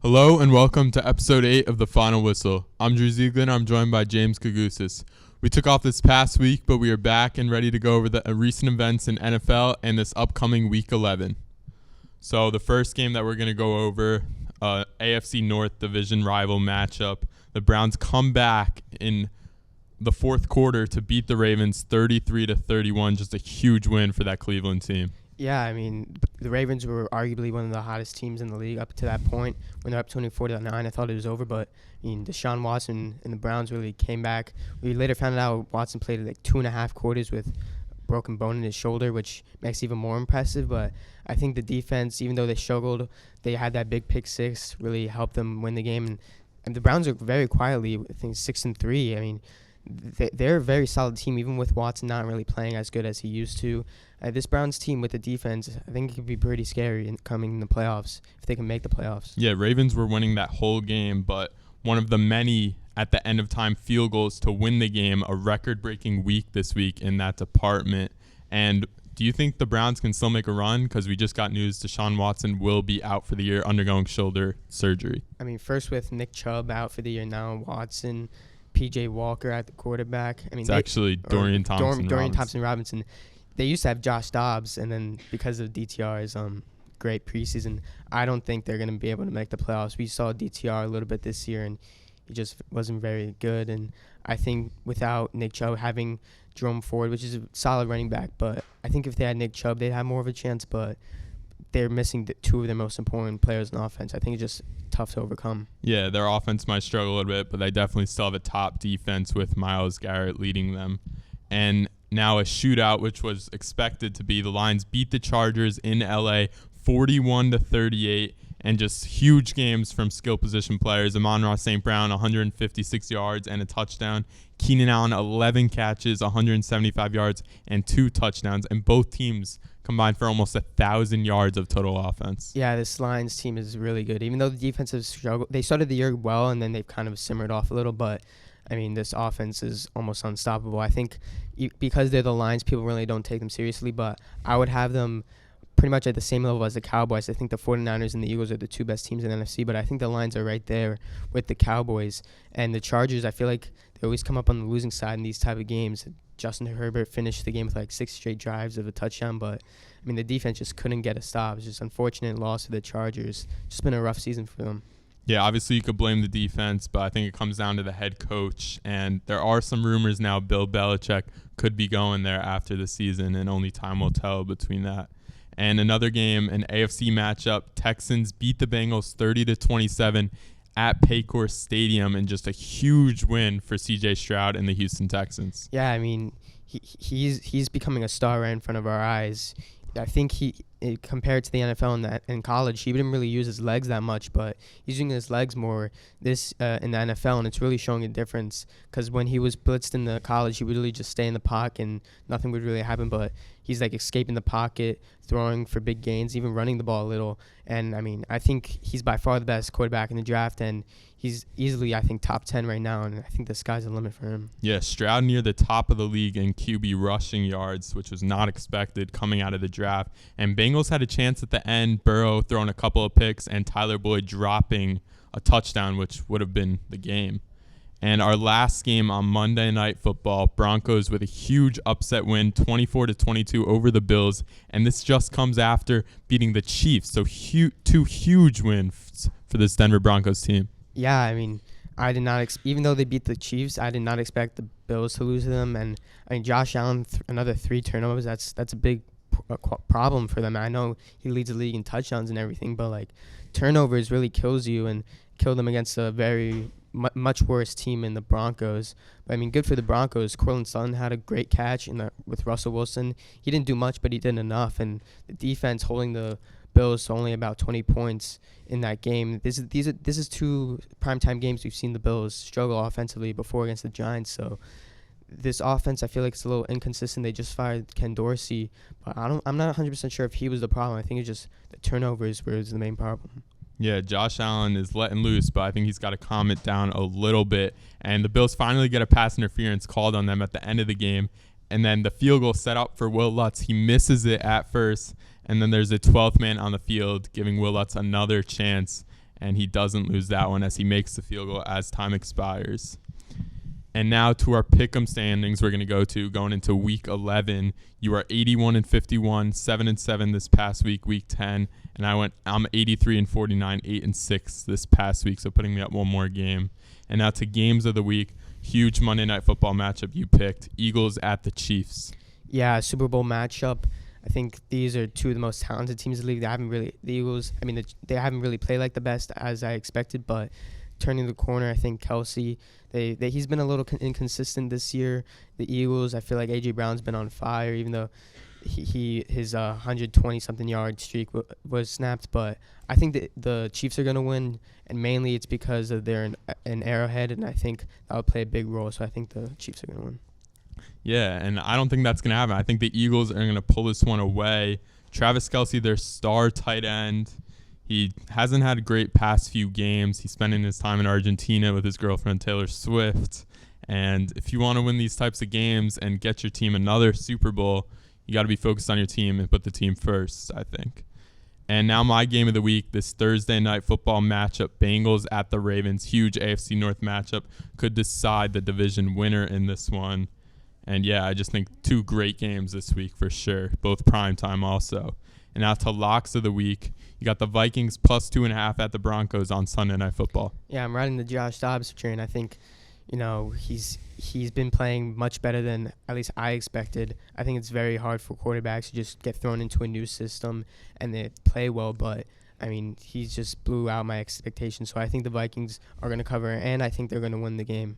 Hello and welcome to episode 8 of The Final Whistle. I'm Drew Ziegler and I'm joined by James Gougosis. We took off this past week, but we are back and ready to go over the recent events in NFL and this upcoming Week 11. So the first game that we're going to go over, AFC North Division rival matchup. The Browns come back in the fourth quarter to beat the Ravens 33-31, just a huge win for that Cleveland team. Yeah, I mean, the Ravens were arguably one of the hottest teams in the league up to that point. When they're up 24-9, I thought it was over, but I mean, Deshaun Watson and the Browns really came back. We later found out Watson played like 2.5 quarters with broken bone in his shoulder, which makes it even more impressive. But I think the defense, even though they struggled, they had that big pick six, really helped them win the game. And the Browns are very quietly, I think, 6-3. I mean, they're a very solid team, even with Watson not really playing as good as he used to. This Browns team with the defense, I think it could be pretty scary in coming in the playoffs, if they can make the playoffs. Yeah, Ravens were winning that whole game, but one of the many at the end of time field goals to win the game, a record-breaking week this week in that department. And do you think the Browns can still make a run? Because we just got news Deshaun Watson will be out for the year undergoing shoulder surgery. I mean, first with Nick Chubb out for the year, now Watson, P.J. Walker at the quarterback. I mean, it's actually Dorian Thompson-Robinson. They used to have Josh Dobbs, and then because of DTR's great preseason, I don't think they're going to be able to make the playoffs. We saw DTR a little bit this year, and he just wasn't very good. And I think without Nick Chubb, having Jerome Ford, which is a solid running back, but I think if they had Nick Chubb, they'd have more of a chance, but they're missing two of their most important players in offense. I think it's just tough to overcome. Yeah, their offense might struggle a little bit, but they definitely still have a top defense with Myles Garrett leading them. And now a shootout, which was expected to be. The Lions beat the Chargers in L.A. 41-38, and just huge games from skill position players. Amon-Ra St. Brown, 156 yards and a touchdown. Keenan Allen, 11 catches, 175 yards, and 2 touchdowns. And both teams combined for almost 1,000 yards of total offense. Yeah, this Lions team is really good. Even though the defense has struggled, they started the year well, and then they've kind of simmered off a little, but I mean, this offense is almost unstoppable. I think because they're the Lions, people really don't take them seriously, but I would have them pretty much at the same level as the Cowboys. I think the 49ers and the Eagles are the two best teams in the NFC, but I think the Lions are right there with the Cowboys. And the Chargers, I feel like they always come up on the losing side in these type of games. Justin Herbert finished the game with like 6 straight drives of a touchdown, but I mean, the defense just couldn't get a stop. It's just an unfortunate loss to the Chargers. Just been a rough season for them. Yeah, obviously you could blame the defense, but I think it comes down to the head coach. And there are some rumors now Bill Belichick could be going there after the season, and only time will tell between that. And another game, an AFC matchup, Texans beat the Bengals 30-27 at Paycor Stadium, and just a huge win for C.J. Stroud and the Houston Texans. Yeah, I mean, he's becoming a star right in front of our eyes. I think compared to the NFL and in college, he didn't really use his legs that much, but he's using his legs more in the NFL, and it's really showing a difference. Because when he was blitzed in the college, he would really just stay in the pocket and nothing would really happen. But he's like escaping the pocket, throwing for big gains, even running the ball a little. And I mean, I think he's by far the best quarterback in the draft, and he's easily, I think, top 10 right now, and I think the sky's the limit for him. Yeah, Stroud near the top of the league in QB rushing yards, which was not expected coming out of the draft. And Bengals had a chance at the end, Burrow throwing a couple of picks and Tyler Boyd dropping a touchdown, which would have been the game. And our last game on Monday Night Football, Broncos with a huge upset win, 24-22 over the Bills. And this just comes after beating the Chiefs. So two huge wins for this Denver Broncos team. Yeah, I mean, I did not even though they beat the Chiefs, I did not expect the Bills to lose to them. And I mean, Josh Allen, another 3 turnovers. That's a big problem for them. I know he leads the league in touchdowns and everything, but like turnovers really kills you, and killed them against a very much worse team in the Broncos. But I mean, good for the Broncos. Courtland Sutton had a great catch with Russell Wilson. He didn't do much, but he did enough. And the defense holding the Bills to only about 20 points in that game. This is 2 primetime games we've seen the Bills struggle offensively before against the Giants. So this offense, I feel like it's a little inconsistent. They just fired Ken Dorsey, but I'm not 100% sure if he was the problem. I think it's just the turnovers was the main problem. Yeah, Josh Allen is letting loose, but I think he's got to calm it down a little bit. And the Bills finally get a pass interference called on them at the end of the game. And then the field goal set up for Will Lutz. He misses it at first, and then there's a 12th man on the field giving Will Lutz another chance. and he doesn't lose that one as he makes the field goal as time expires. And now to our pick'em standings we're going into week 11. You are 81-51, 7-7 this past week, week 10, and I'm 83-49, 8-6 this past week, so putting me up one more game. And now to games of the week, huge Monday Night Football matchup you picked, Eagles at the Chiefs. Yeah, Super Bowl matchup. I think these are two of the most talented teams in the league. The Eagles, they haven't really played like the best as I expected, but turning the corner, I think Kelsey, he's been a little inconsistent this year. The Eagles, I feel like A.J. Brown's been on fire, even though his 120-something yard streak was snapped. But I think the Chiefs are going to win, and mainly it's because of they're in Arrowhead, and I think that would play a big role. So I think the Chiefs are going to win. Yeah, and I don't think that's going to happen. I think the Eagles are going to pull this one away. Travis Kelce, their star tight end, he hasn't had a great past few games. He's spending his time in Argentina with his girlfriend Taylor Swift. And if you want to win these types of games and get your team another Super Bowl, you got to be focused on your team and put the team first, I think. And now my game of the week, this Thursday night football matchup, Bengals at the Ravens, huge AFC North matchup, could decide the division winner in this one. And yeah, I just think two great games this week for sure, both primetime also. And now to locks of the week, you got the Vikings plus 2.5 at the Broncos on Sunday Night Football. Yeah, I'm riding the Josh Dobbs train. I think, he's been playing much better than at least I expected. I think it's very hard for quarterbacks to just get thrown into a new system and they play well, but he's just blew out my expectations. So I think the Vikings are going to cover, and I think they're going to win the game.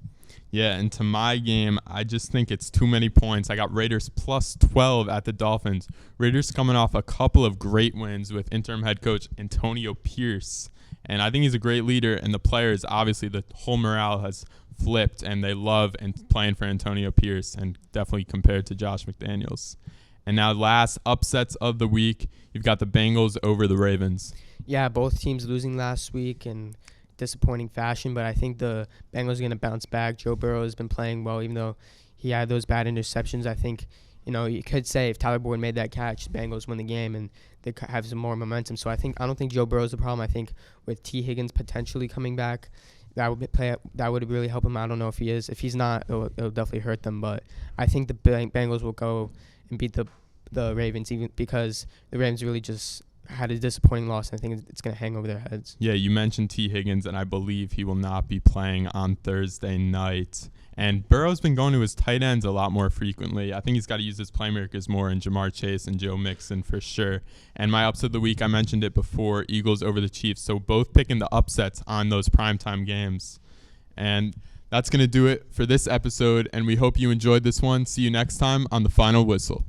Yeah, and to my game, I just think it's too many points. I got Raiders plus 12 at the Dolphins. Raiders coming off a couple of great wins with interim head coach Antonio Pierce. And I think he's a great leader, and the players, obviously, the whole morale has flipped, and they love playing for Antonio Pierce, and definitely compared to Josh McDaniels. And now last upsets of the week, you've got the Bengals over the Ravens. Yeah, both teams losing last week in disappointing fashion, but I think the Bengals are going to bounce back. Joe Burrow has been playing well, even though he had those bad interceptions. I think, you could say if Tyler Boyd made that catch, the Bengals win the game and they have some more momentum. So I don't think Joe Burrow's the problem. I think with T. Higgins potentially coming back, that would really help him. I don't know if he is. If he's not, it'll definitely hurt them. But I think the Bengals will go and beat the Ravens, even because the Ravens really just had a disappointing loss, and I think it's going to hang over their heads. Yeah, you mentioned T. Higgins, and I believe he will not be playing on Thursday night. And Burrow's been going to his tight ends a lot more frequently. I think he's got to use his playmakers more in Jamar Chase and Joe Mixon for sure. And my upset of the week, I mentioned it before, Eagles over the Chiefs. So both picking the upsets on those primetime games. And that's going to do it for this episode, and we hope you enjoyed this one. See you next time on The Final Whistle.